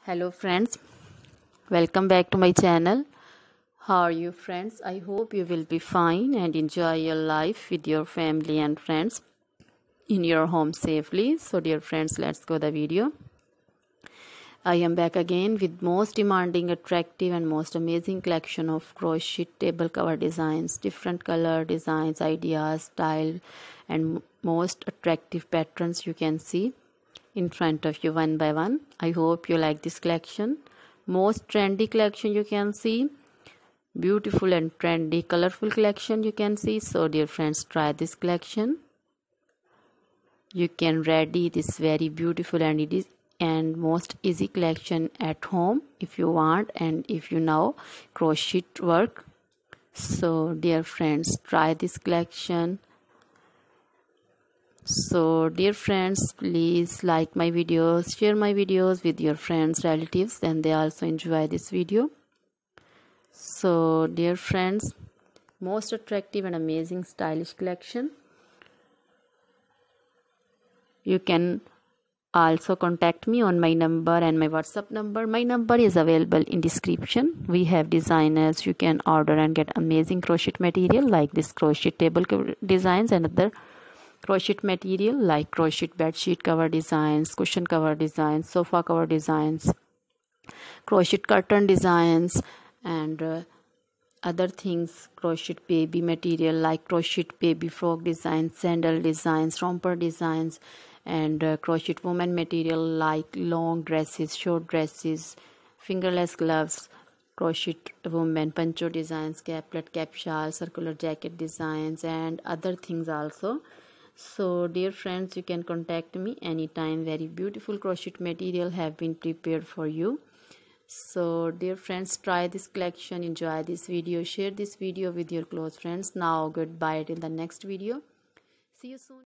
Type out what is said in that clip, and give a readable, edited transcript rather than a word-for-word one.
Hello friends, welcome back to my channel. How are you friends? I hope you will be fine and enjoy your life with your family and friends in your home safely. So dear friends, let's go the video. I am back again with most demanding, attractive and most amazing collection of crochet table cover designs, different color designs, ideas, style and most attractive patterns you can see in front of you one by one. I hope you like this collection. Most trendy collection you can see, beautiful and trendy colorful collection you can see. So dear friends, try this collection. You can ready this very beautiful and most easy collection at home if you want and if you know crochet work. So dear friends, try this collection. So dear friends, please like my videos, share my videos with your friends, relatives, and they also enjoy this video. So dear friends, most attractive and amazing stylish collection. You can also contact me on my number and my WhatsApp number. My number is available in description. We have designers. You can order and get amazing crochet material like this crochet table designs and other crochet material like crochet bed sheet cover designs, cushion cover designs, sofa cover designs, crochet curtain designs and other things, crochet baby material like crochet baby frog designs, sandal designs, romper designs and crochet woman material like long dresses, short dresses, fingerless gloves, crochet woman poncho designs, caplet, cap shawl, circular jacket designs and other things also. So dear friends, you can contact me anytime. Very beautiful crochet material have been prepared for you. So dear friends, try this collection, enjoy this video, share this video with your close friends. Now goodbye till the next video. See you soon.